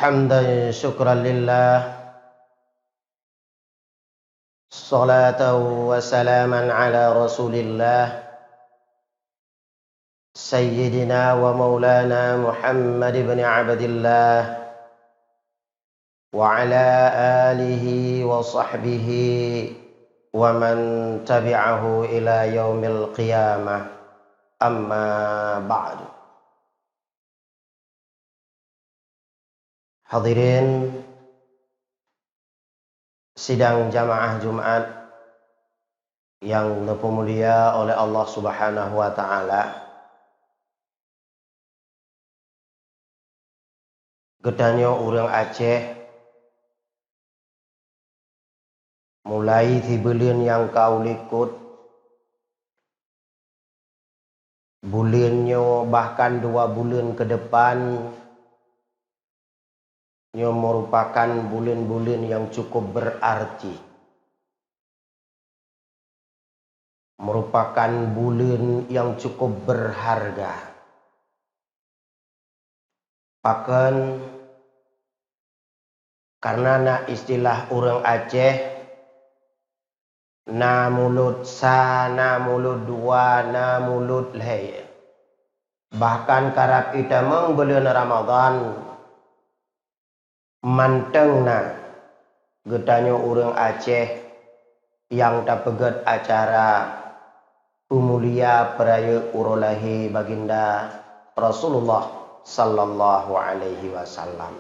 حمدا شكرا لله صلاة وسلاما على رسول الله سيدنا ومولانا محمد بن عبد الله وعلى آله وصحبه ومن تبعه إلى يوم القيامة أما بعد. Hadirin sidang jamaah Jumat yang dimulia oleh Allah Subhanahu wa taala. Gedanyo urang Aceh mulai di bulan yang kau likut, bulannya bahkan 2 bulan ke depan merupakan bulan-bulan yang cukup berarti, merupakan bulan yang cukup berharga. Bahkan karena istilah orang Aceh, na mulut sa, na mulut dua, na mulut leh. Bahkan karab kita meng bulan Ramadan mantengna gedanyo orang Aceh yang dapeget acara umulia peraya urolahi baginda Rasulullah sallallahu alaihi wasallam.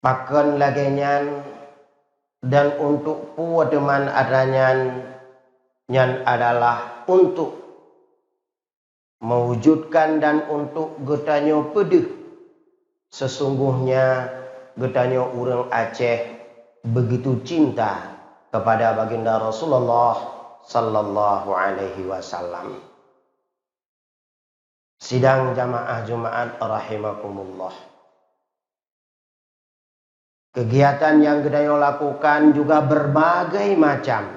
Paken lagenyan dan untuk puwademan adanyan nyan adalah untuk mewujudkan dan untuk gedanyo pedih. Sesungguhnya gedanyo orang Aceh begitu cinta kepada baginda Rasulullah sallallahu alaihi wasallam. Sidang jamaah Jumat rahimakumullah. Kegiatan yang gedanyo lakukan juga berbagai macam.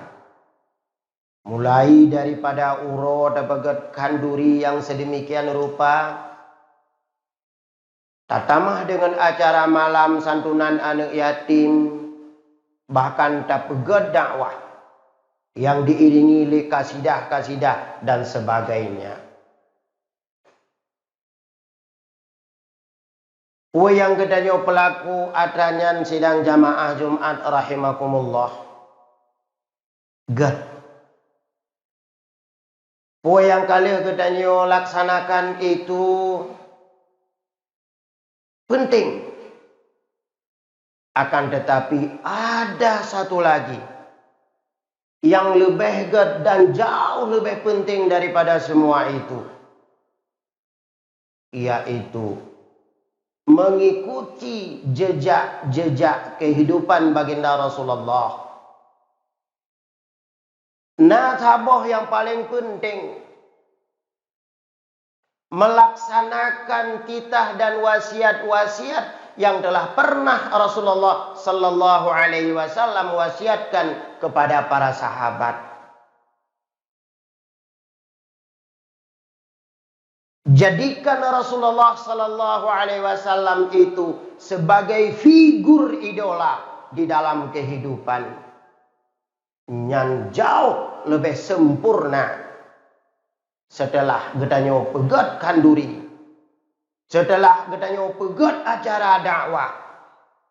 Mulai daripada uro dapeget kanduri yang sedemikian rupa, tatamah dengan acara malam santunan anak yatim, bahkan dapeget dakwah yang diiringi oleh kasidah-kasidah dan sebagainya. Yang gedanyo pelaku adanyan sidang jamaah Jumat rahimakumullah. Yang kali gedanyo laksanakan itu penting. Akan tetapi ada satu lagi yang lebih ged dan jauh lebih penting daripada semua itu, yaitu mengikuti jejak-jejak kehidupan baginda Rasulullah. Nah, taboh yang paling penting, melaksanakan titah dan wasiat-wasiat yang telah pernah Rasulullah sallallahu alaihi wasallam wasiatkan kepada para sahabat. Jadikan Rasulullah sallallahu alaihi wasallam itu sebagai figur idola di dalam kehidupan yang jauh lebih sempurna. Setelah gedanyo pegat kanduri, setelah gedanyo pegat acara dakwah,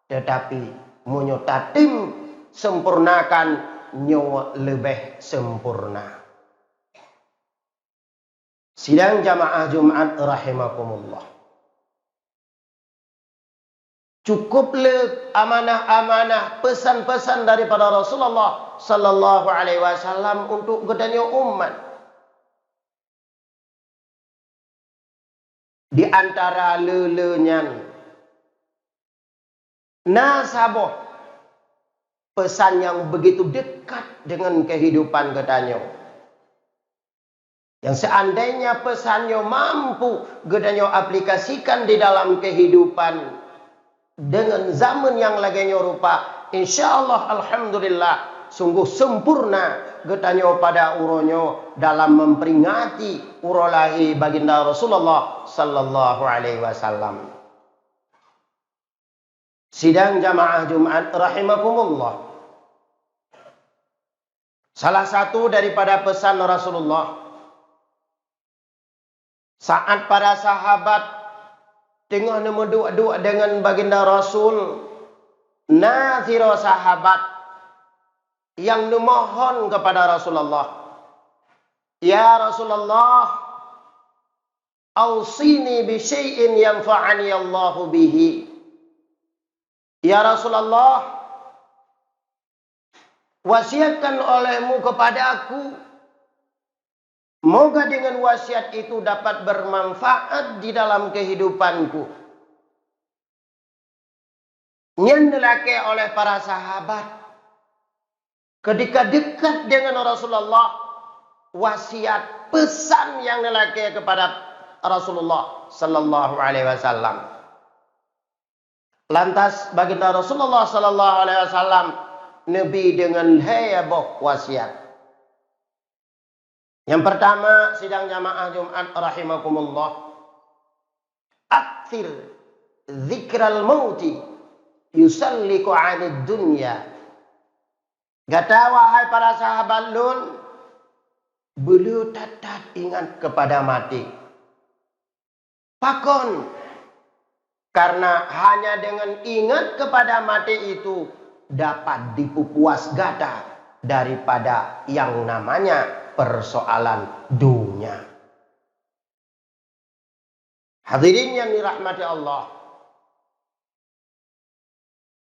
tetapi munyo tatim sempurnakan nyo lebih sempurna. Sidang jamaah Jumat rahimakumullah. Cukuplah amanah-amanah pesan-pesan daripada Rasulullah sallallahu alaihi wasallam untuk gedanyo umat. Di antara lelenyan nasabah pesan yang begitu dekat dengan kehidupan gedanyo, yang seandainya pesannya mampu gedanyo aplikasikan di dalam kehidupan dengan zaman yang laginya rupa, insyaallah alhamdulillah sungguh sempurna getanyo pada uronyo dalam memperingati urolahi baginda Rasulullah sallallahu alaihi wasallam. Sidang jamaah Jumat rahimakumullah. Salah satu daripada pesan Rasulullah saat para sahabat tengah duduk dengan baginda Rasul, naziro sahabat yang memohon kepada Rasulullah, ya Rasulullah, ausini bi syai'in yanfa'ani Allahu bihi. Ya Rasulullah, wasiatkan olehmu kepada aku, moga dengan wasiat itu dapat bermanfaat di dalam kehidupanku. Nyendelake oleh para sahabat ketika dekat dengan Rasulullah, wasiat pesan yang nelake kepada Rasulullah sallallahu alaihi wasallam. Lantas baginda Rasulullah sallallahu alaihi wasallam Nabi dengan heboh wasiat. Yang pertama, sidang jamaah Jumat rahimakumullah, akthir dzikral mauti yusalliku 'anid dunya. Kata wahai para sahabat lun, beliau tetap ingat kepada mati. Pakon, karena hanya dengan ingat kepada mati itu dapat dipupuas gada daripada yang namanya persoalan dunia. Hadirin yang dirahmati Allah.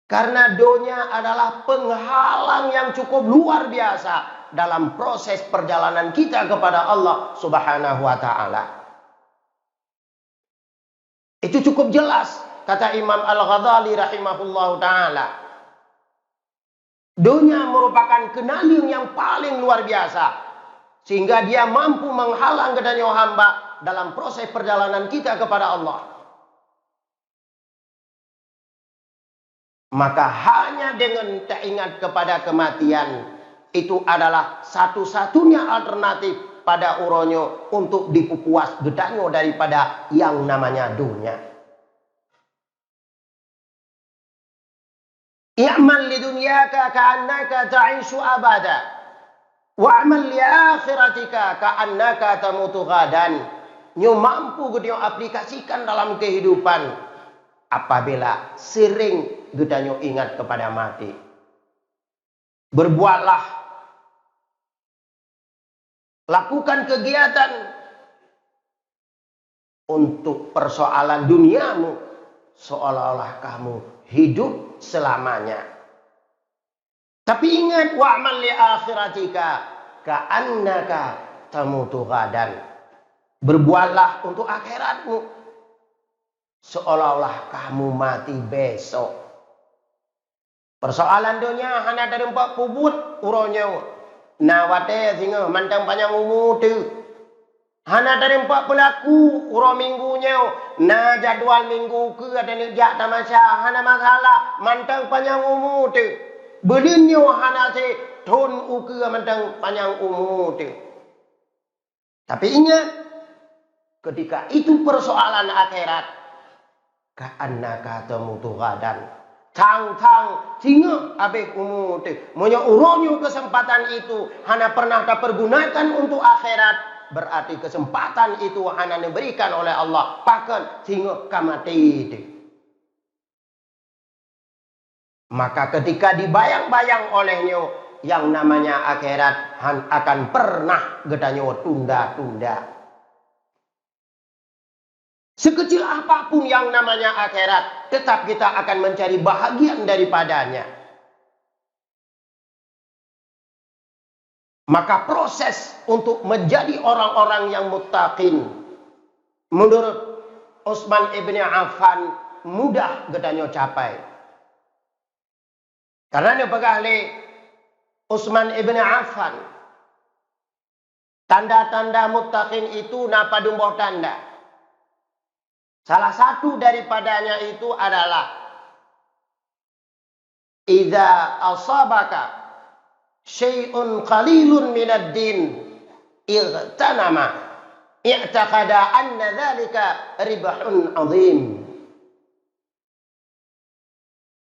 Karena dunia adalah penghalang yang cukup luar biasa dalam proses perjalanan kita kepada Allah Subhanahu wa taala. Itu cukup jelas kata Imam Al-Ghazali rahimahullahu taala. Dunia merupakan kenaling yang paling luar biasa, sehingga dia mampu menghalang kedanyo hamba dalam proses perjalanan kita kepada Allah. Maka hanya dengan teringat kepada kematian, itu adalah satu-satunya alternatif pada uronyo untuk dipupuas gedanyo daripada yang namanya dunia. I'mal li dunyaka ka'annaka ta'ishu abada wa'amal li akhiratika ka'annaka tamutu ghadan. Nyo mampu gedanyo aplikasikan dalam kehidupan apabila sering gedanyo ingat kepada mati. Berbuatlah, lakukan kegiatan untuk persoalan duniamu seolah-olah kamu hidup selamanya. Tapi ingat, wa'mal li akhiratika ka'annaka tamutu ghadan. Berbuatlah untuk akhiratmu seolah-olah kamu mati besok. Persoalan dunia hanya dari 4 pubut uronyo. Nawate singa mantang panjang umur tu. Hana dari 4 pelaku uro minggunya. Na jadwal minggu ke ada nejak tamasya. Hana masalah mantang panjang umur tu. Belinyo hana se ton uke mantang panjang umur tu. Tapi ingat, ketika itu persoalan akhirat, ka'annaka tamutu ghadan. Tang-tang singa abis umur tu. Monya uronyo kesempatan itu hana pernah terpergunakan untuk akhirat, berarti kesempatan itu hana diberikan oleh Allah. Pakan singa kamati itu. Maka ketika dibayang-bayang olehnya yang namanya akhirat akan pernah gedanyo tunda-tunda. Sekecil apapun yang namanya akhirat, tetap kita akan mencari bahagian daripadanya. Maka proses untuk menjadi orang-orang yang muttaqin, menurut Utsman ibn Affan, mudah gedanyo capai. Karena dia pegahli Utsman ibn Affan, tanda-tanda muttaqin itu napa dumboh tanda. Salah satu daripadanya itu adalah idza asabaka syai'un qalilun minad din igtanama i'taqada anna dzalika ribhun azim.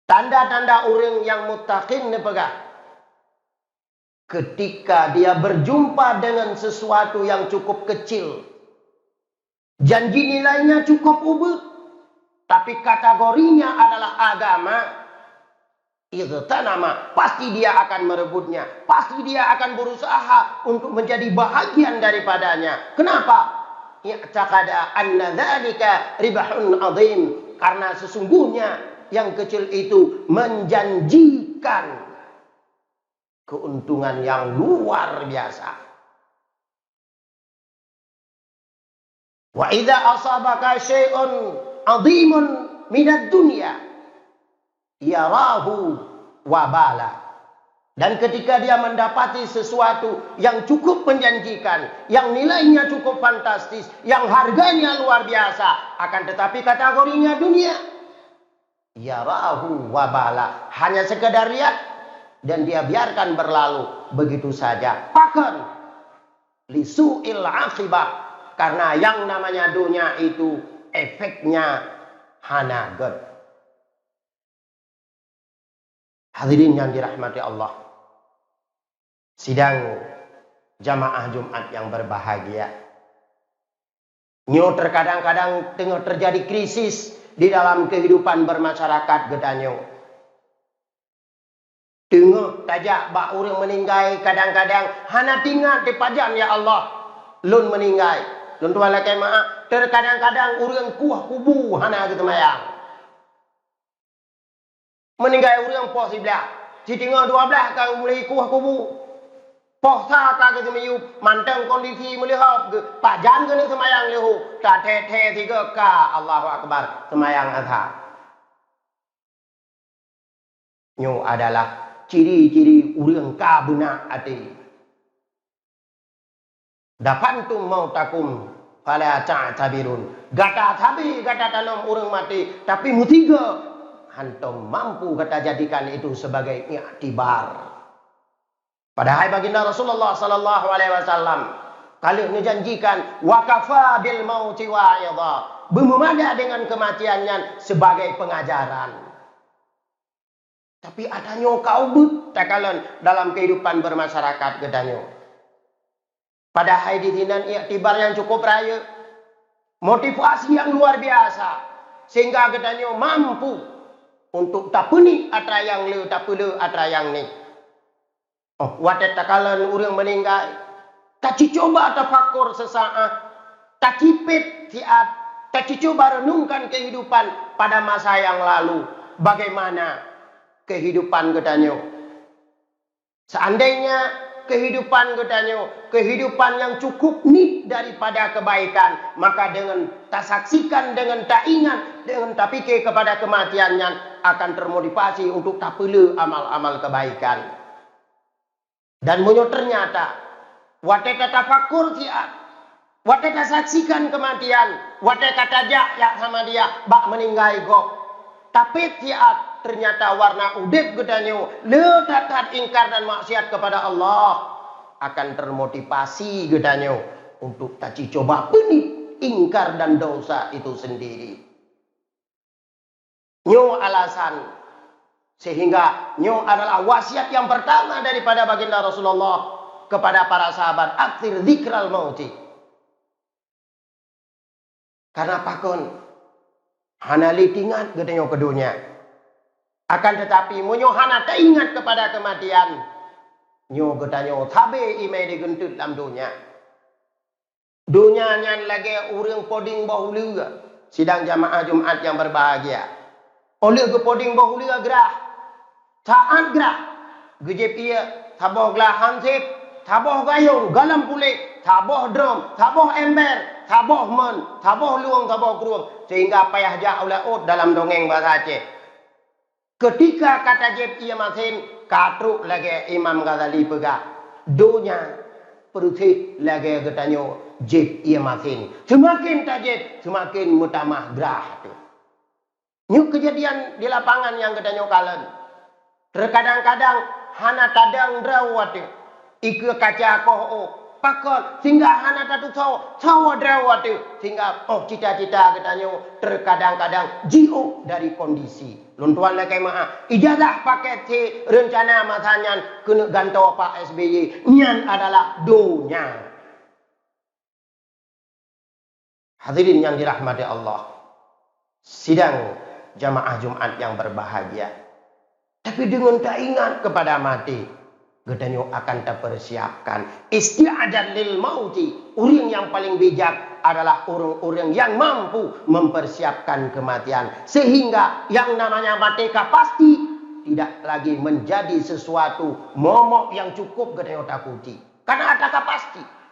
Tanda-tanda orang yang muttaqin nepegah. Ketika dia berjumpa dengan sesuatu yang cukup kecil, janji nilainya cukup ubud, tapi kategorinya adalah agama, igtanama, pasti dia akan merebutnya, pasti dia akan berusaha untuk menjadi bahagian daripadanya. Kenapa? I'taqada anna dzalika ribhun azim, karena sesungguhnya yang kecil itu menjanjikan keuntungan yang luar biasa. Wa idza asabaka syai'un 'azimun minad dunya yarahu wabala. Dan ketika dia mendapati sesuatu yang cukup menjanjikan, yang nilainya cukup fantastis, yang harganya luar biasa, akan tetapi kategorinya dunia, yarahu wabala, hanya sekedar lihat dan dia biarkan berlalu begitu saja. Bahkan lisu'il aqibah, karena yang namanya dunia itu efeknya hanaget. Hadirin yang dirahmati Allah, sidang jamaah Jumat yang berbahagia, nyo terkadang-kadang tengah terjadi krisis di dalam kehidupan bermasyarakat gedanyo. Tengah tajak bak orang meninggal, kadang-kadang hana tinggal di pajan ya Allah, lun meninggal. Lun tuan lakai maaf, terkadang-kadang orang kuah kubu hana gitu mayang. Meninggal orang poh sebelah, si tinggal 12 kau mulai kuah kubu. Poh sa ka gitu meyup, manteng kondisi melihat pajan ke ni semayang lehu, tak te tiga ka Allahu Akbar semayang azhar. Nyo adalah ciri-ciri orang ka benak hati. Dapantum mautakum fala ta'tabirun. Gata tabi, gata tanam orang mati, tapi mutiga hantum mampu kata jadikan itu sebagai i'tibar. Padahal baginda Rasulullah sallallahu alaihi wasallam kali menjanjikan wakafa bil mauti wa'idha, bermemada dengan kematiannya sebagai pengajaran. Tapi adanya kau but takalan dalam kehidupan bermasyarakat gedanyo. Padahal di dinan i'tibar yang cukup raya, motivasi yang luar biasa, sehingga gedanyo mampu untuk tak puni atra yang le, tak pula atra yang ni. Oh, wadah takalan orang meninggal, tak coba tafakur sesaat, tak cipit siat, tak coba renungkan kehidupan pada masa yang lalu. Bagaimana kehidupan gedanyo? Seandainya kehidupan gedanyo, kehidupan yang cukup nit daripada kebaikan, maka dengan tak saksikan, dengan tak ingat, dengan tak fikir kepada kematiannya, akan termotivasi untuk tak perlu amal-amal kebaikan. Dan munyo ternyata wate tafakur siat, wate saksikan kematian, wate kata jak sama dia bak meninggal go. Tapi siat ternyata warna udip gedanyo le tatat ingkar dan maksiat kepada Allah, akan termotivasi gedanyo untuk tak coba peni ingkar dan dosa itu sendiri. Nyo alasan sehingga nyo adalah wasiat yang pertama daripada baginda Rasulullah kepada para sahabat, aktir dzikral mauti. Karena pakon hana litingat gedanyo ke dunia. Akan tetapi munyo hana tak ingat kepada kematian, nyo gedanyo tabe ime digentut dalam dunia. Dunia nyan lagi urang poding bahulu, sidang jamaah Jumat yang berbahagia. Oleh ke poding bahulu gerah, taat gerah, gejep ia, taboh gelah hansip, taboh gayung, galam pulik, taboh drum, taboh ember, taboh men, taboh luang, taboh keruang, sehingga payah jak oleh ut dalam dongeng bahasa Aceh. Ketika kata jep ia masin, katruk lagi Imam Ghazali pegah, dunia perutih lagi getanyo jep ia masin. Semakin tajib, semakin mutamah gerah tu. Nyuk kejadian di lapangan yang getanyo kalen. Terkadang-kadang hana tadang drawat ike kaca ko pakon sehingga hana tatu cawa drawat sehingga cita-cita katanya terkadang-kadang jio dari kondisi luntuan le kema ijazah paket si rencana masanyan kena gantau Pak SBY nyan adalah dunia. Hadirin yang dirahmati Allah, sidang jamaah Jumat yang berbahagia. Tapi dengan tak ingat kepada mati, gedanyo akan terpersiapkan. Isti'adat lil mauti. Orang yang paling bijak adalah orang-orang yang mampu mempersiapkan kematian. Sehingga yang namanya merdeka pasti tidak lagi menjadi sesuatu momok yang cukup gedanyo takuti. Karena ada pasti.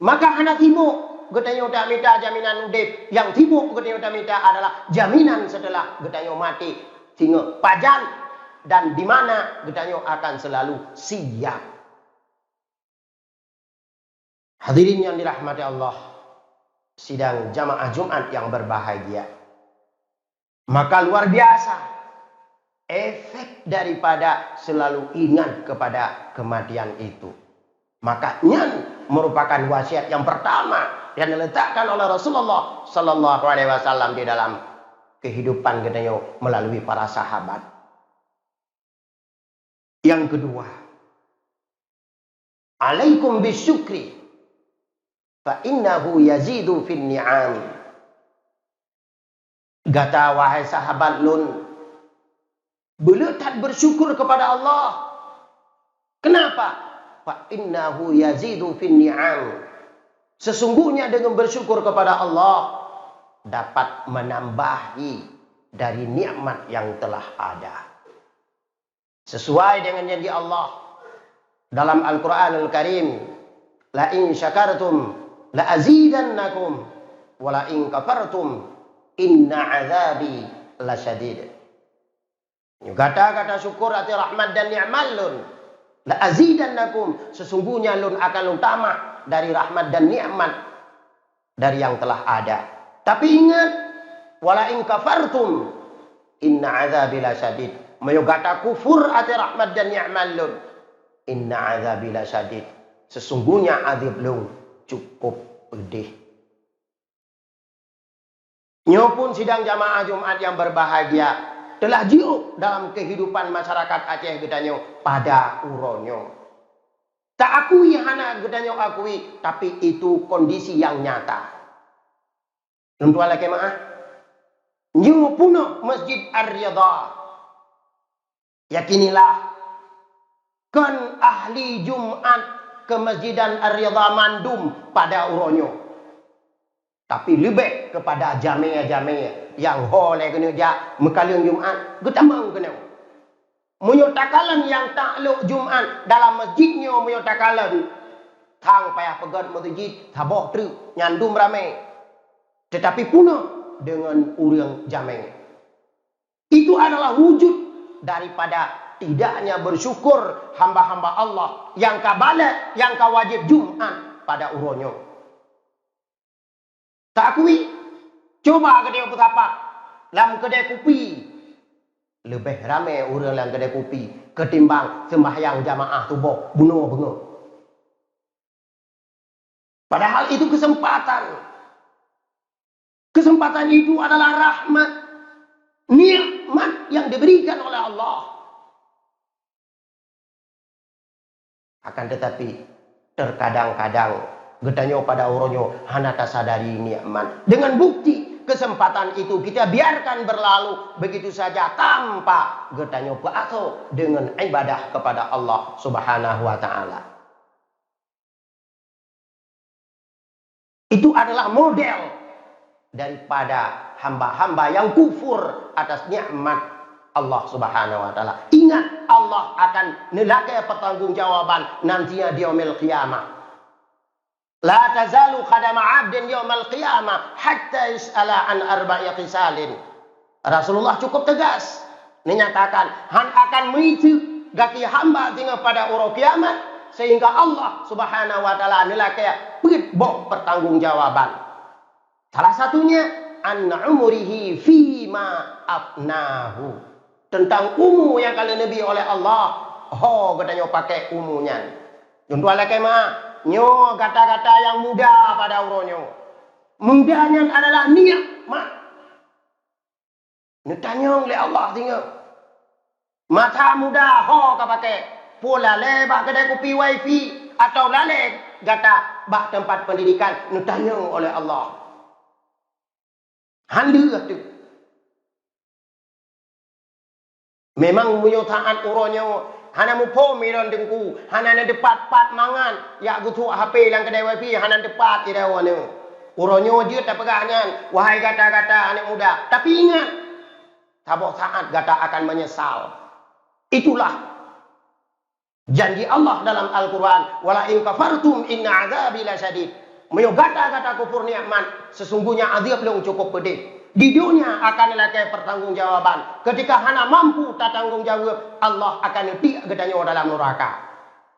Maka anak tibuk gedanyo tak minta jaminan udip. Yang tibuk gedanyo tak minta adalah jaminan setelah gedanyo mati. Sehingga pajan dan di mana gedanyo akan selalu siap. Hadirin yang dirahmati Allah, sidang jamaah Jumat yang berbahagia. Maka luar biasa efek daripada selalu ingat kepada kematian itu. Makanya merupakan wasiat yang pertama yang diletakkan oleh Rasulullah Sallallahu Alaihi Wasallam di dalam kehidupan gedanyo melalui para sahabat. Yang kedua, alaikum bisyukri fa innahu yazidu fin ni'am. Kata wahai sahabat lun, belekat bersyukur kepada Allah. Kenapa? Fa innahu yazidu fin ni'am. Sesungguhnya dengan bersyukur kepada Allah dapat menambahi dari nikmat yang telah ada. Sesuai dengan janji Allah dalam Al-Quranul Karim, la in syakartum la azidannakum wa la in kafartum inna azabi lasyadid. Kata-kata syukur hati rahmat dan nikmat lun, la azidannakum, sesungguhnya lun akan lun tambah dari rahmat dan nikmat dari yang telah ada. Tapi ingat, wala in kafartum inna azabi lasyadid. Mayogata kufur ati rahmat dan nikmat lun, inna azabi lasyadid, sesungguhnya azab lun cukup pedih. Nyopun sidang jamaah Jumat yang berbahagia telah jiuk dalam kehidupan masyarakat Aceh gedanyo pada uronyo. Tak akui hana gedanyo akui, tapi itu kondisi yang nyata. Tentu ala kemaah nyupuno Masjid Ar-Riyadhah. Yakinilah kan ahli Jumat ke Masjidan Ar-Riyadhah mandum pada uronyo. Tapi lebih kepada jamiah-jamiah yang boleh kena jak mekalang Jumat, getamang kena. Menyotakalan yang takluk Jumat dalam masjidnya menyotakalan. Tang payah pegat masjid, taboh tru, nyandum ramai. Tetapi punah dengan orang jamiah. Itu adalah wujud daripada tidaknya bersyukur hamba-hamba Allah yang kabalat, yang kawajib Jumat pada uronyo. Tak akui, coba kedai petapak, dalam kedai kopi. Lebih ramai orang dalam kedai kopi ketimbang sembahyang jamaah tubuh bunuh-bunuh. Padahal itu kesempatan. Kesempatan itu adalah rahmat, nikmat yang diberikan oleh Allah. Akan tetapi terkadang-kadang gedanyo pada uronyo hana tasadari nikmat. Dengan bukti kesempatan itu kita biarkan berlalu begitu saja tanpa gedanyo beraso dengan ibadah kepada Allah Subhanahu wa taala. Itu adalah model daripada hamba-hamba yang kufur atas nikmat Allah Subhanahu wa taala. Ingat, Allah akan nelakai pertanggungjawaban nantinya di yaumil qiyamah. La tazalu khadama 'abdin yaumal qiyamah hatta yus'ala an arba'i qisalin. Rasulullah cukup tegas menyatakan han akan mengitu gaki hamba tinggal pada uro kiamat sehingga Allah Subhanahu wa taala nelakai bok pertanggungjawaban. Salah satunya an umrihi fima afnahu. tentang umur yang kalau Nabi oleh Allah. Oh, katanya pakai umurnya. Contoh lah kemah. Nyo kata-kata yang mudah pada uronyo. Mudahnya adalah nikmat. Netanya oleh Allah tinggal. Mata muda ho ka pakai. Pula lebak kedai kopi wifi atau lalek kata bak tempat pendidikan netanya oleh Allah. Handu tu. Memang munyo taat uronyo hana mu po miron dengku hana na depat pat mangan ya gutu HP lang kedai wifi hana depat ida wana. Uronyo dia tak pegahnya wahai kata-kata anak muda. Tapi ingat tabok taat kata akan menyesal. Itulah janji Allah dalam Al-Quran. Wala in kafartum inna azabi lasyadid. Meyo kata-kata kufur nikmat, sesungguhnya azab yang cukup pedih. Di dunia akan lakai pertanggungjawaban. Ketika hana mampu tak tanggung jawab, Allah akan letik gedanya dalam neraka.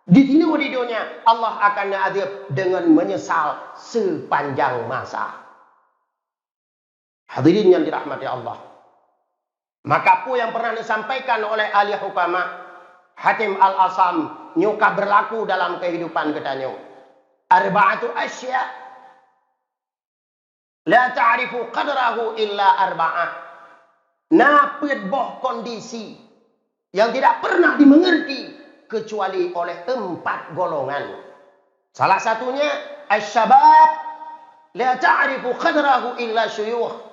Di sini di dunia Allah akan azab dengan menyesal sepanjang masa. Hadirin yang dirahmati Allah. Maka apa yang pernah disampaikan oleh ahli hukama Hatim Al-Asam nyuka berlaku dalam kehidupan katanya. Arba'atu asya la ta'rifu qadrahu illa arba'ah. Napit boh kondisi yang tidak pernah dimengerti kecuali oleh 4 golongan. Salah satunya asy-syabab la ta'rifu qadrahu illa syuyukh.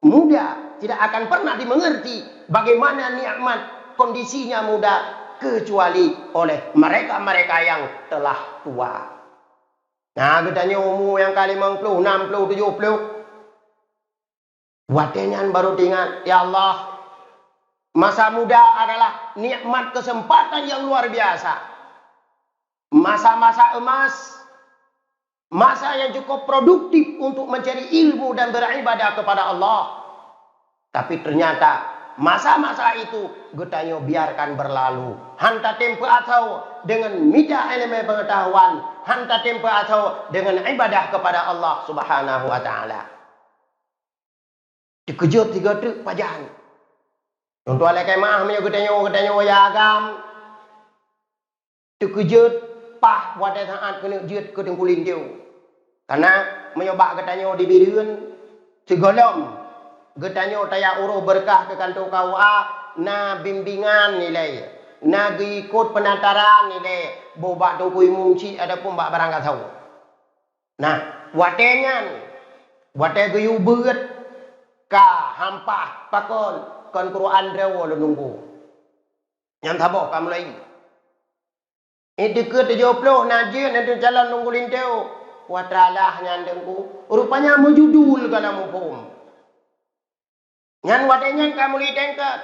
Muda tidak akan pernah dimengerti bagaimana nikmat kondisinya muda kecuali oleh mereka-mereka yang telah tua. Nah, katanya umur yang kali 50, 60, 70. Watenyan baru tinggal, ya Allah, masa muda adalah nikmat kesempatan yang luar biasa. Masa-masa emas, masa yang cukup produktif untuk mencari ilmu dan beribadah kepada Allah. Tapi ternyata masa-masa itu getanyo biarkan berlalu. Hanta tempo atau dengan mida ilmu pengetahuan, hanta tempo atau dengan ibadah kepada Allah Subhanahu wa taala. Dikejut 3 truk pajan. Contoh ala kemah menyo getanyo ya agam. Dikejut pah wadah saat kena jut ke dengkulin dia. Karena menyobak getanyo di biriun segolom. Getanyo taya uruh berkah ke kantor KUA na bimbingan nilai na ikut penataran nilai bobak tungkui mungci ada pun bak barang tahu. Nah, watenyan wate geyu beut ka hampah pakon kon Quran rewo lo nunggu. Yang tabok kam lagi. Deket 70 najin ada jalan nunggu linteu. Watralah nyandengku. Rupanya mujudul kana mupum. Ngan wadenyan kamu lidengkat.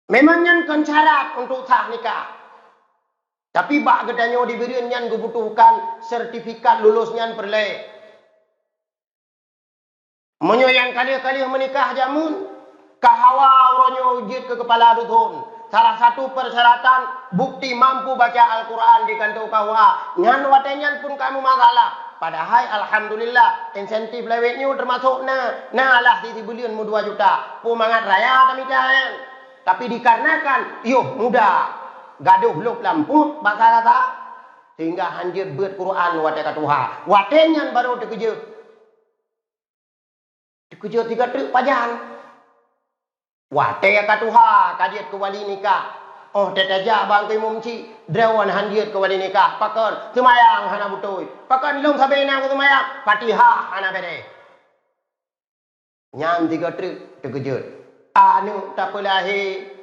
Memang nyan kan syarat untuk sah nikah. Tapi bak gedanyo diberi nyan dibutuhkan sertifikat lulusnya perle. Menyo yang kali-kali menikah jamun kahawa uronyo ujit ke kepala dusun. Salah satu persyaratan bukti mampu baca Al-Quran di kantor KUA. Ngan wadenyan pun kamu masalah. Padahal alhamdulillah insentif lewetnya termasuk nah lah di bulan mu 2 juta. Pumangat raya kami kan. Tapi dikarenakan muda gaduh lup lampu bahasa kata sehingga hanjir beut Quran wate ka Tuhan. Watenyan baru dikejut. Dikejut 3 truk pajan. Wate ka Tuhan kajiat ke wali nikah. Oh, tetaja bang ke mumci drawan handiat ke wali nikah pakon semayang hana butoi pakon long sabena ku semayang Fatihah hana bede nyam 3 truk terkejut anu tak pelahi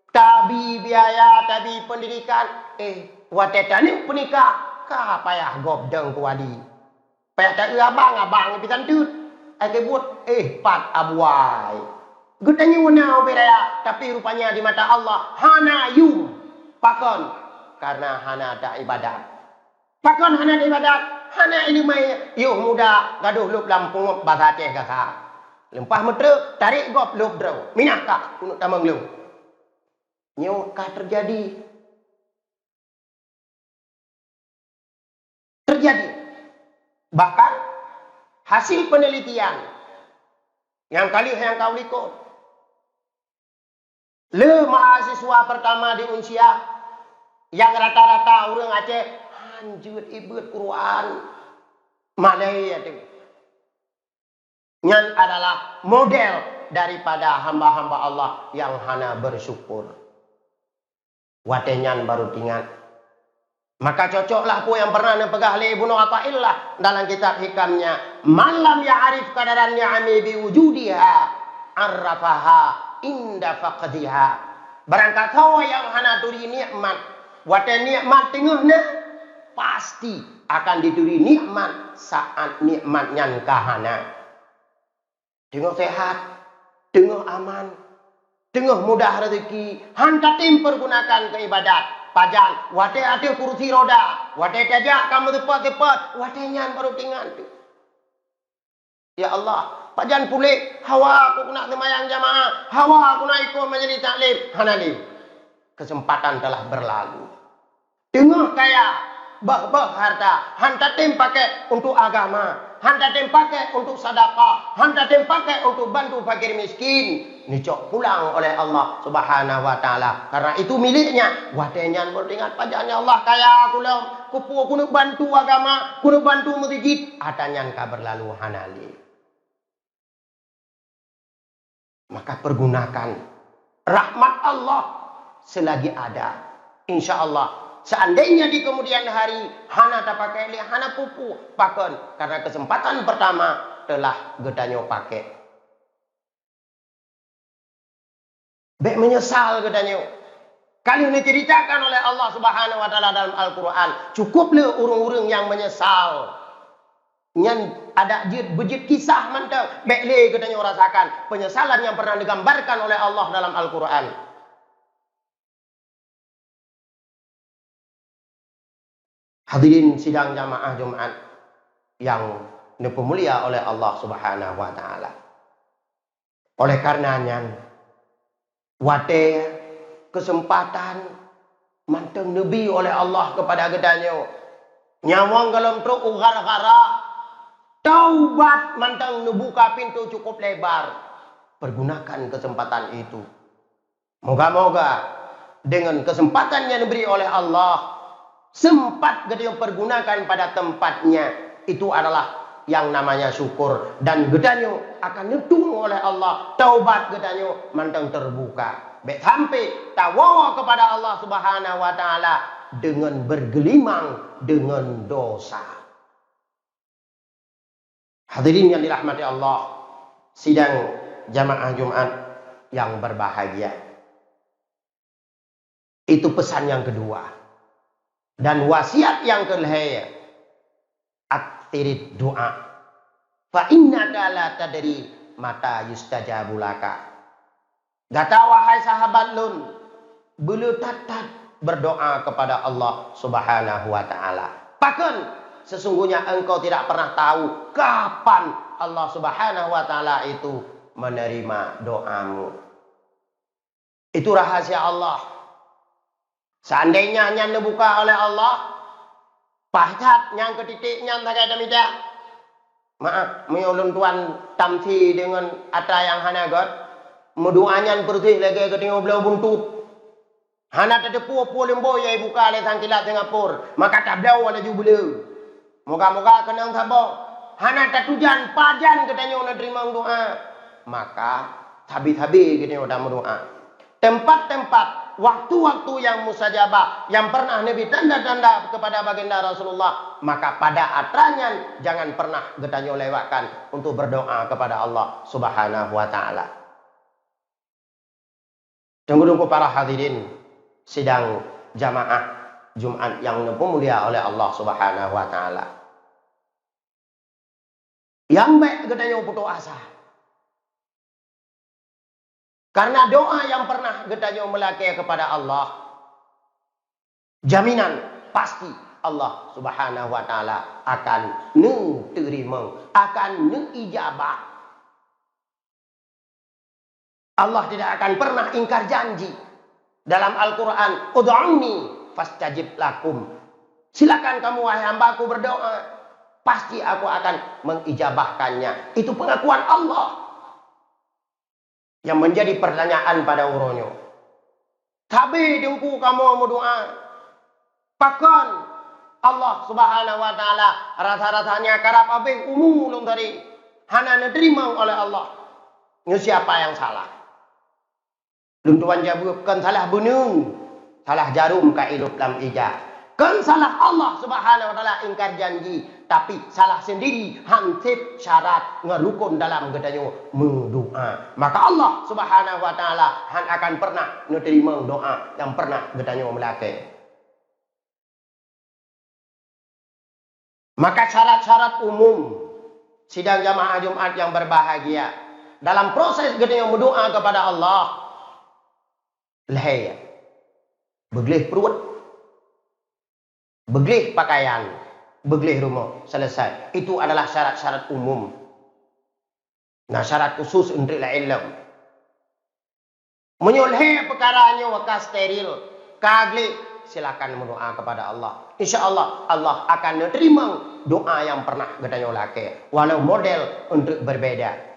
tabi biaya tabi pendidikan wate tani penikah ka payah gobdeng ku wali payah tak abang pisan tut ai buat pat abuai. Getanyo na beraya, tapi rupanya di mata Allah hana yu pakon karena hana ada ibadat. Pakon hana ada ibadat, hana ilmu muda gaduh lup lampung bahasa Aceh kakak. Lempah metre tarik gop lup draw. Minah kak untuk tamang lu. Nyoka terjadi. Bahkan hasil penelitian Yang kali yang kau likut. Le mahasiswa pertama di Unsia yang rata-rata orang Aceh hanjut ibut Quran. Malai itu. Yang adalah model daripada hamba-hamba Allah yang hana bersyukur. Watenyan baru tinggal. Maka cocoklah pun yang pernah nepegah oleh Ibnu Athaillah dalam kitab hikamnya. Malam ya'arif kadaran ni'ami biwujudiha arrafaha inda faqdiha. Barangkali tahu yang hana turi nikmat. Wate nikmat tengahnya pasti akan dituri nikmat saat nikmatnya kahana. Tengah sehat, tengah aman, tengah mudah rezeki. Hanta tim pergunakan ke ibadat. Pajan, wate ada kursi roda, wate tajak kamu tepat-tepat, wate nyan baru tinggal tu. Ya Allah, pajan pulih, hawa aku nak semayang jamaah, hawa aku nak ikut majlis taklim, hanalim. Kesempatan telah berlalu. Tengah kaya, bah harta, hanta tim pakai untuk agama, hanta tim pakai untuk sedekah, hanta tim pakai untuk bantu fakir miskin. Nicok pulang oleh Allah Subhanahu wa taala. Karena itu miliknya. Watenyan beringat pajaknya Allah kaya aku lah. Kupu nak bantu agama, nak bantu masjid. Atanyan ka berlalu hanali. Maka pergunakan rahmat Allah selagi ada. Insya Allah. Seandainya di kemudian hari hana tak pakai li hana kupu pakai karena kesempatan pertama telah gedanyo pakai. Bek menyesal katanya. Kali ini ceritakan oleh Allah Subhanahu wa taala dalam Al-Qur'an. Cukuplah orang-orang yang menyesal. Yang ada bejit kisah mantap. Bek le katanya rasakan penyesalan yang pernah digambarkan oleh Allah dalam Al-Qur'an. Hadirin sidang jamaah Jumat yang dipemulia oleh Allah Subhanahu wa taala. Oleh karenanya wate kesempatan manteng Nabi oleh Allah kepada gedanyo. Nyawang dalam truk ugar-gara. Taubat manteng nebuka pintu cukup lebar. Pergunakan kesempatan itu. Moga-moga dengan kesempatan yang diberi oleh Allah. Sempat gedanyo pergunakan pada tempatnya. Itu adalah yang namanya syukur. Dan gedanyo akan netung oleh Allah. Taubat gedanyo mantang terbuka. Baik sampai tawawa kepada Allah Subhanahu wa taala dengan bergelimang dengan dosa. Hadirin yang dirahmati Allah, sidang jamaah Jumat yang berbahagia. Itu pesan yang kedua. Dan wasiat yang kelihaya. Aktirid doa. Fa innaka la tadri mata yustajabu laka. Kata wahai sahabat lun, belu tatat berdoa kepada Allah Subhanahu wa taala. Bahkan sesungguhnya engkau tidak pernah tahu kapan Allah Subhanahu wa taala itu menerima doamu. Itu rahasia Allah. Seandainya yang dibuka oleh Allah, pahat yang ketitiknya tak ada mida. Maaf, menyolong tuan tamsi dengan ata yang hanagot. Medoanya bersih lagi ketinggal belau buntut. Hana tak ada puo-puo lembo yang buka oleh tangkilat Singapura. Maka tak belau ada jubelu. Moga-moga kenang sabong. Hana tak tujan pajan katanya nak terima doa. Maka habis-habis katanya udah berdoa. Tempat-tempat, waktu-waktu yang mustajabah, yang pernah Nabi tanda-tanda kepada baginda Rasulullah, maka pada atranya jangan pernah katanya lewatkan untuk berdoa kepada Allah Subhanahu wa taala. Tunggu-tunggu para hadirin sidang jamaah Jumat yang dimulia oleh Allah Subhanahu wa taala. Yang baik katanya putus asa. Karena doa yang pernah katanya melakai kepada Allah, jaminan pasti Allah Subhanahu wa taala akan terima, akan ijabah. Allah tidak akan pernah ingkar janji. Dalam Al-Quran, ud'uni fastajib lakum. Silakan kamu wahai hambaku berdoa. Pasti aku akan mengijabahkannya. Itu pengakuan Allah. yang menjadi pertanyaan pada uronyo. Tapi dengku kamu doa. Pakan Allah Subhanahu wa taala rasa-rasanya karap abeng umum tadi. Hana diterima oleh Allah. Siapa yang salah? Luntuan jawab kan salah bunung. Salah jarum ka ilup lam ija. Kan salah Allah Subhanahu wa taala ingkar janji, tapi salah sendiri hansip syarat ngerukun dalam gedanyo mendoa. Maka Allah Subhanahu wa taala akan pernah menerima doa yang pernah gedanyo melake. Maka syarat-syarat umum sidang jamaah Jumat yang berbahagia dalam proses gedanyo berdoa kepada Allah. Lehaya. Beglih perut, beglih pakaian, beglih rumah, selesai. Itu adalah syarat-syarat umum. Nah, syarat khusus untuk ilmu. Menyulhi perkaranya waka steril, kagli, silakan berdoa kepada Allah. Insya Allah, Allah akan menerima doa yang pernah gedanyo lake. Walau model untuk berbeda.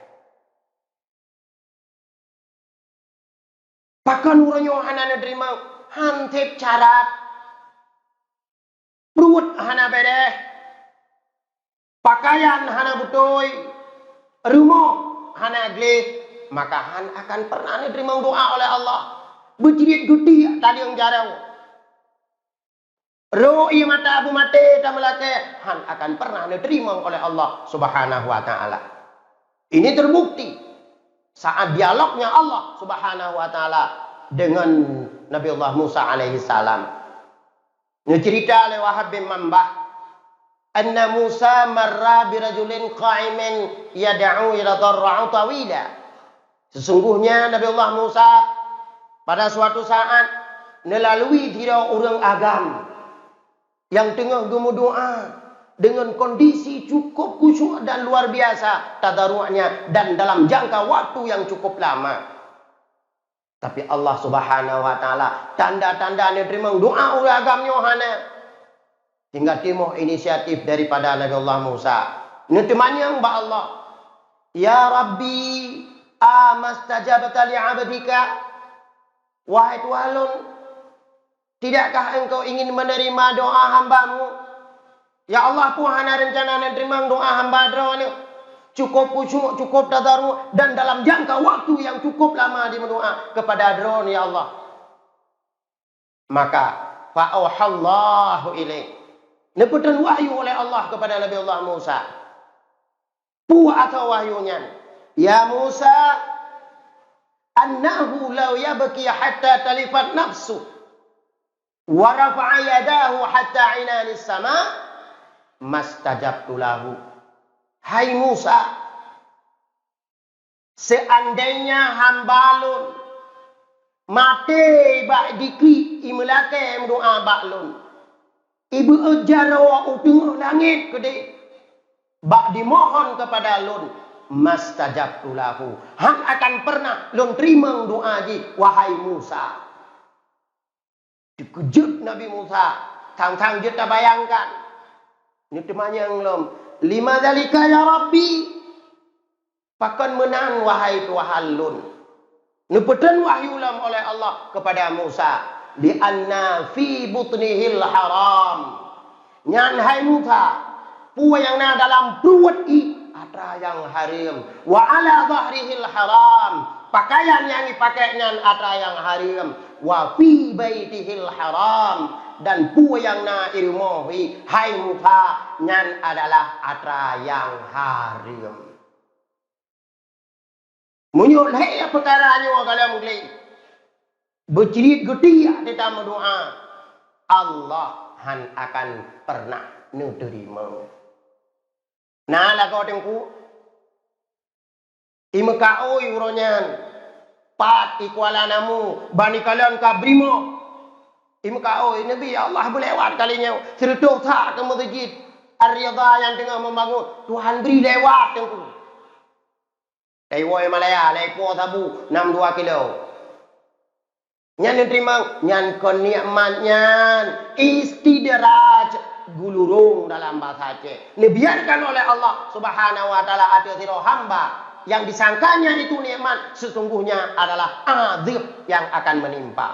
Pakan uranyo hana menerima hantip syarat. Perut hana bedeh. Pakaian hana butoy. Rumah hana glih. Maka han akan pernah diterima doa oleh Allah. Berjerit gudi tadi yang jarang. Ro'i mata abu mate tamalake. Han akan pernah diterima oleh Allah Subhanahu wa taala. Ini terbukti saat dialognya Allah Subhanahu wa taala dengan Nabi Allah Musa alaihi salam. Ini cerita oleh Wahab bin Mambah. Anna Musa marra birajulin qa'imin yad'u ila darra'u tawila. Sesungguhnya Nabi Allah Musa pada suatu saat melalui dira orang agam yang tengah berdoa dengan kondisi cukup khusyuk dan luar biasa tadarru'nya dan dalam jangka waktu yang cukup lama. Tapi Allah Subhanahu wa taala tanda-tanda nerima doa oleh agam Yohana. Tinggal timo inisiatif daripada Nabi Allah Musa. Netemanya mbak Allah. Ya Rabbi, amastajabta li 'abdika? Wahai Tuhan, tidakkah engkau ingin menerima doa hambamu? Ya Allah, Tuhan ada rencana menerima doa hamba drone. Cukup khusyuk, cukup tadarru dan dalam jangka waktu yang cukup lama di berdoa kepada drone ya Allah. Maka fa'auhallahu ilaih. Neputan wahyu oleh Allah kepada Nabi Allah Musa. Atau wahyunya. Ya Musa, annahu law yabki hatta talifat nafsu wa rafa'a yadahu hatta inanis sama mastajabtu lahu. Hai Musa, seandainya hambalun mati bak dikri imlake doa baklun ibu ujarawa utung langit gede bak dimohon kepada lun mastajabtu lahu. Han akan pernah lun terima doa ji wahai Musa. Dikejut Nabi Musa, tang-tang kita bayangkan. Ini temanya yang lom. Lima dalika ya Rabbi. Pakan menan wahai Tuhan lun. Nepetan wahyu lam oleh Allah kepada Musa. Lianna fi butnihil haram. Nyan hai Musa. Puwa yang na dalam perut i. Atra yang haram. Wa ala dhahrihil haram. Pakaian yang dipakai nyan atra yang haram. Wa fi baitihil haram. Dan pu yang na ilmuhi hai Musa nyan adalah atra yang haram. Munyul hai perkaranya kalau mungkin bercerit getia di dalam doa Allah han akan pernah menerima. Nah lah kau tengku imekau uronyan pat ikuala namu bani kalian kabrimo. Imkau Nabi Allah berlewat kalinya seretuh tak ke masjid Ar-Ridha yang tengah membangun Tuhan beri lewat tengku. Taiwai Malaya leko sabu 62 kilo. Nyan terima nyan kenikmatnya istidraj gulurung dalam bahasa Aceh. Dibiarkan oleh Allah Subhanahu wa taala ada sira hamba yang disangkanya itu nikmat, sesungguhnya adalah azab yang akan menimpa.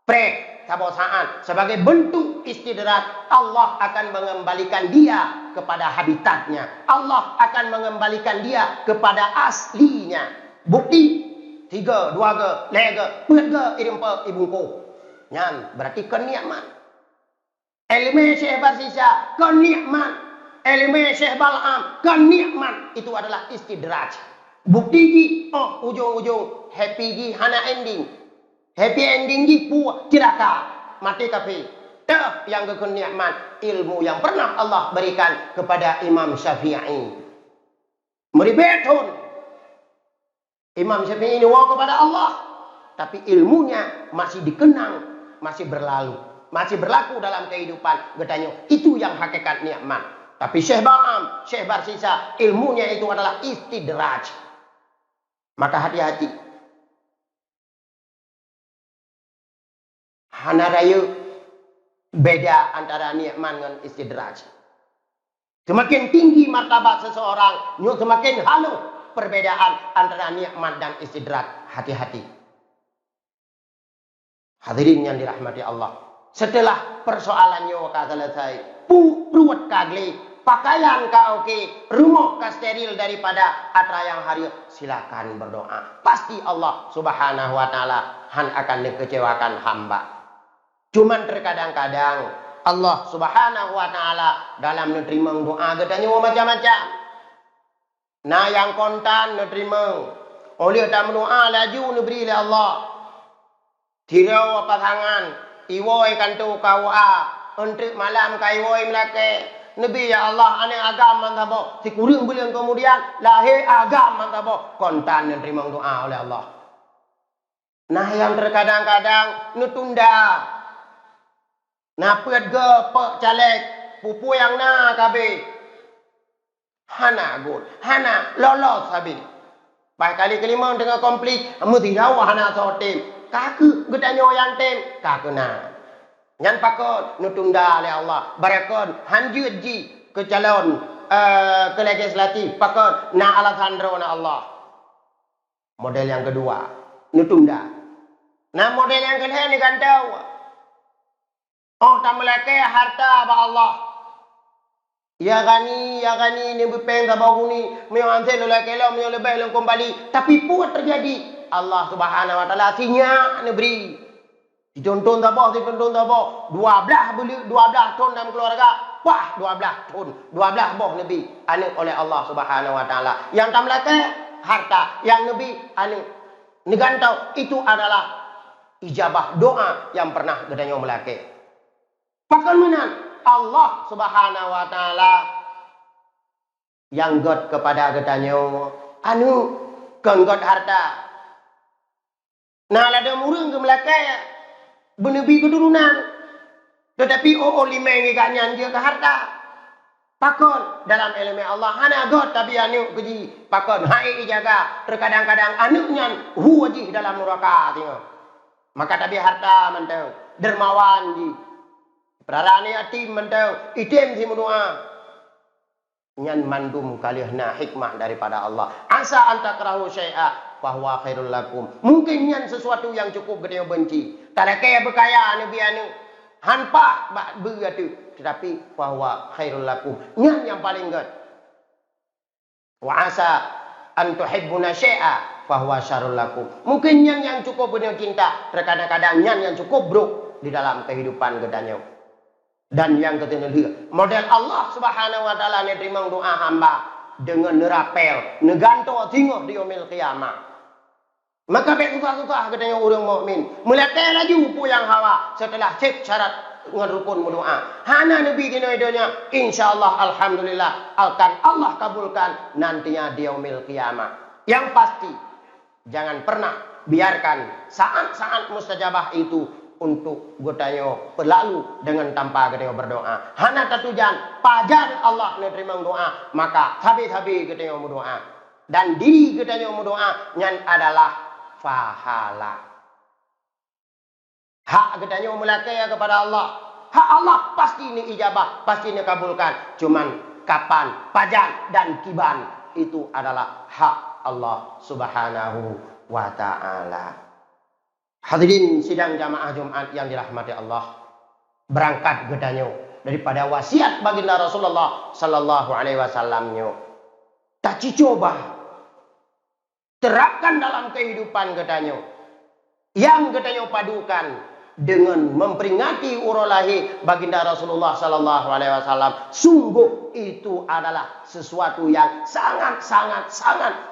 Prek, sabosaan, sebagai bentuk istidrak, Allah akan mengembalikan dia kepada habitatnya. Allah akan mengembalikan dia kepada aslinya. Bukti, 3, 2 ke, lega, pega, irimpa, ibungku. Nyan, berarti kenikmat. Elemen Syekh Barsisa, kenikmat. Elemen Syekh Bal'am, kenikmat. Itu adalah istidraj. Bukti ji, ujung-ujung, happy ji, hana ending. Happy ending ji, puak, tiraka, mati kafi. Yang kenikmat, ilmu yang pernah Allah berikan kepada Imam Syafi'i. Meribetun. Imam Syafi'i ini wah kepada Allah. Tapi ilmunya masih dikenang, masih berlalu. Masih berlaku dalam kehidupan. Katanya, itu yang hakikat nikmat. Tapi Syekh Bal'am, Syekh Barsisa, ilmunya itu adalah istidraj. Maka hati-hati. Hana raya beda antara nikmat dengan istidraj. Semakin tinggi martabat seseorang, semakin halus perbedaan antara nikmat dan istidraj. Hati-hati. Hadirin yang dirahmati Allah. Setelah persoalannya ka selesai, ruwet kagli, pakaian ka oke, rumah ka steril daripada atra yang hari, silakan berdoa. Pasti Allah Subhanahu wa taala akan mengecewakan hamba. Cuman terkadang-kadang Allah Subhanahu wa taala dalam menerima doa katanya macam-macam. Nah yang kontan menerima oleh tak berdoa laju diberi oleh Allah. Tirau pasangan iwoi kantu kawa untuk malam kai woi melake nabi ya Allah ane agam mantabo si kurang bulan kemudian lahir agam mantabo kontan menerima doa oleh Allah. Nah yang terkadang-kadang nutunda. Nah perga pe caleg pupu yang na kabe hana gol hana lolos habis. Baik kali kelima dengan komplit mesti rawa hana sotem. Kaku gedanyo yang tem kakuna. Nyan pakot nutunda oleh Allah. Barakon hanjut ji ke calon ke legislatif pakot na Alessandro na Allah. Model yang kedua nutunda. Nah model yang kedua ni kan tahu. Oh tak melake harta ba Allah. Ya gani ni bepeng ta bagu ni mewanse lelaki lo lebih lang kembali tapi puat terjadi. Allah Subhanahu wa taala sinya negeri. Ditonton tak boh, 12 ton dalam keluarga. Wah, 12 ton, 12 boh nabi anu oleh Allah Subhanahu wa taala. Yang tam lake harta, yang nabi anu negantau itu adalah ijabah doa yang pernah gedanya melake. Pakan menan Allah Subhanahu wa taala yang god kepada gedanya anu kan god harta. Nah, ada murung ke Melaka benebi keturunan. Tetapi limeng ikannya dia ke harta. Pakon dalam elemen Allah hana god tapi anu keji pakon hai jaga terkadang-kadang anuknya huwajih dalam neraka tengok. Maka tapi harta mentau dermawan ji. Perarane yatim mentau item si menua. Nyan mandum kalihna hikmah daripada Allah. Asa antakrahu syai'a bahwa khairul lakum. Mungkin yang sesuatu yang cukup gede benci. Tak kaya berkaya nabi anu. Hanpa beratu. Tetapi bahwa khairul lakum. Yang paling gede. Wa asa an tuhibbuna syai'a bahwa syarul lakum. Mungkin yang cukup benar cinta. Terkadang-kadang yang cukup buruk di dalam kehidupan gedanya. Dan yang ketiga model Allah Subhanahu wa taala nerima doa hamba dengan nerapel, neganto tinggal di yaumil qiyamah. Maka baik susah-susah katanya orang mukmin. Melakai laju puyang hawa setelah cek syarat ngerukun berdoa. Hana nabi kena idenya insyaallah alhamdulillah akan Allah kabulkan nantinya di yaumil qiyamah. Yang pasti jangan pernah biarkan saat-saat mustajabah itu untuk gotayo berlalu dengan tanpa katanya berdoa. Hana tatujan pajar Allah menerima doa, maka habis-habis katanya berdoa. Dan diri katanya berdoa yang adalah fahala. Hak katanya melakai kepada Allah. Hak Allah pasti ini ijabah, pasti ini kabulkan. Cuman kapan, pajan dan kiban itu adalah hak Allah Subhanahu wa ta'ala. Hadirin sidang jamaah Jumat yang dirahmati Allah, berangkat gedanyo daripada wasiat baginda Rasulullah sallallahu alaihi wasallamnyo. Tak coba terapkan dalam kehidupan gedanyo. Yang gedanyo padukan dengan memperingati urolahi baginda Rasulullah sallallahu alaihi wasallam. Sungguh itu adalah sesuatu yang sangat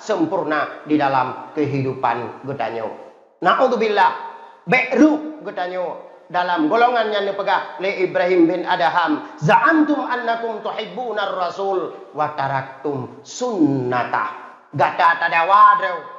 sempurna di dalam kehidupan gedanyo. Na'udzubillah, be'ru gedanyo dalam golongan yang dipegang oleh Ibrahim bin Adham. Za'amtum annakum tuhibbunar rasul wa taraktum sunnatah. Gata tadawadau.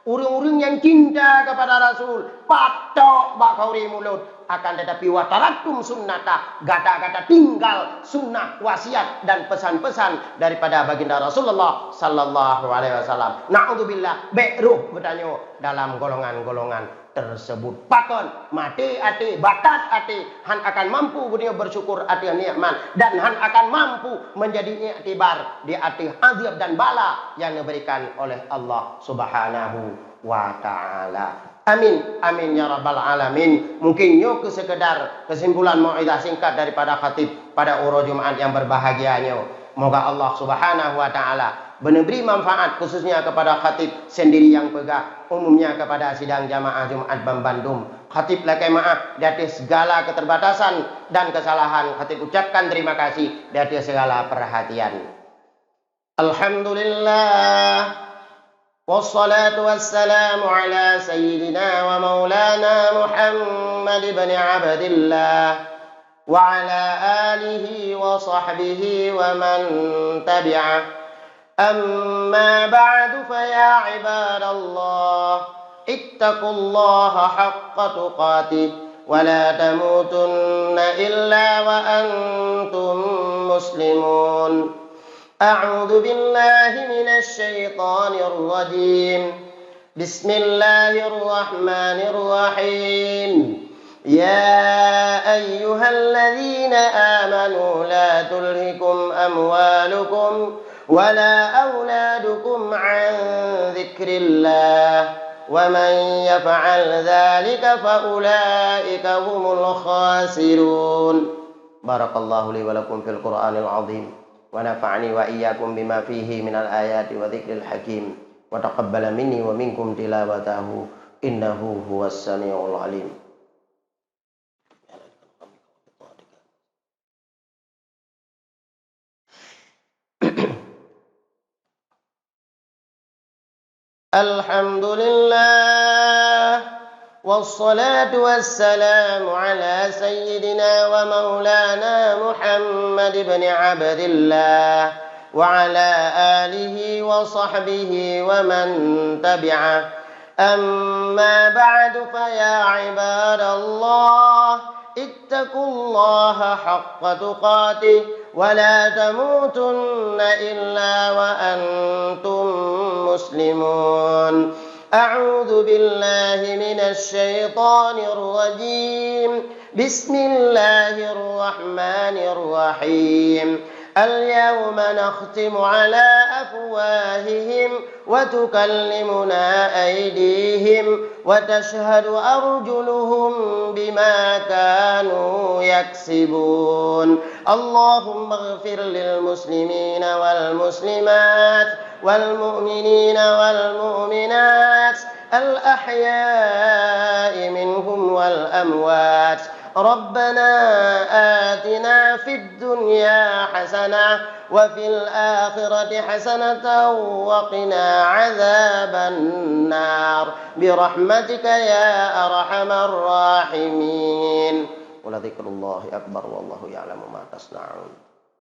Orang-orang yang cinta kepada Rasul patok bak kauri mulut, akan tetapi wataraktum sunnata, gata-gata tinggal sunnah, wasiat dan pesan-pesan daripada baginda Rasulullah sallallahu alaihi wasallam. Na'udzubillah, be'ruh bertanya dalam golongan-golongan tersebut. Pakon mati ati, batat ati, han akan mampu dunia bersyukur ati nikmat, dan han akan mampu menjadi iktibar di ati azab dan bala yang diberikan oleh Allah Subhanahu wa ta'ala. Amin, amin ya rabbal alamin. Mungkin yo sekedar kesimpulan mau'izah singkat daripada khatib pada uro Jumat yang berbahagianya. Moga Allah Subhanahu wa ta'ala beri manfaat khususnya kepada khatib sendiri yang pegang, umumnya kepada sidang jamaah Jumat Bandung. Khatib lakai maaf di atas segala keterbatasan dan kesalahan. Khatib ucapkan terima kasih di atas segala perhatian. Alhamdulillah. Wassalatu wassalamu ala sayyidina wa maulana Muhammad ibn Abdillah wa ala alihi wa sahbihi wa man tabi'ah. Amma ba'du fa ya ibadallah, ittaqullaha haqqa tuqatih wa la tamutunna illa wa antum muslimun. أعوذ بالله من الشيطان الرجيم. بسم الله الرحمن الرحيم. يا أيها الذين آمنوا لا تلهكم أموالكم ولا أولادكم عن ذكر الله ومن يفعل ذلك فأولئك هم الخاسرون. بارك الله لي ولكم في القرآن العظيم ونفعني وإياكم بما فيه من الآيات وذكر الحكيم وتقبل مني ومنكم تلاوته إنه هو السميع العليم. الحمد لله والصلاة والسلام على سيدنا ومولانا محمد بن عبد الله وعلى آله وصحبه ومن تبعه. أما بعد فيا عباد الله اتقوا الله حق تقاته ولا تموتن إلا وأنتم مسلمون. أعوذ بالله من الشيطان الرجيم. بسم الله الرحمن الرحيم. اليوم نختم على أفواههم وتكلمنا أيديهم وتشهد أرجلهم بما كانوا يكسبون. اللهم اغفر للمسلمين والمسلمات والمؤمنين والمؤمنات الأحياء منهم والأموات. ربنا آتنا في الدنيا حسنة وفي الآخرة حسنة وقنا عذاب النار برحمتك يا أرحم الراحمين. ولذكر الله أكبر والله يعلم ما تصنعون.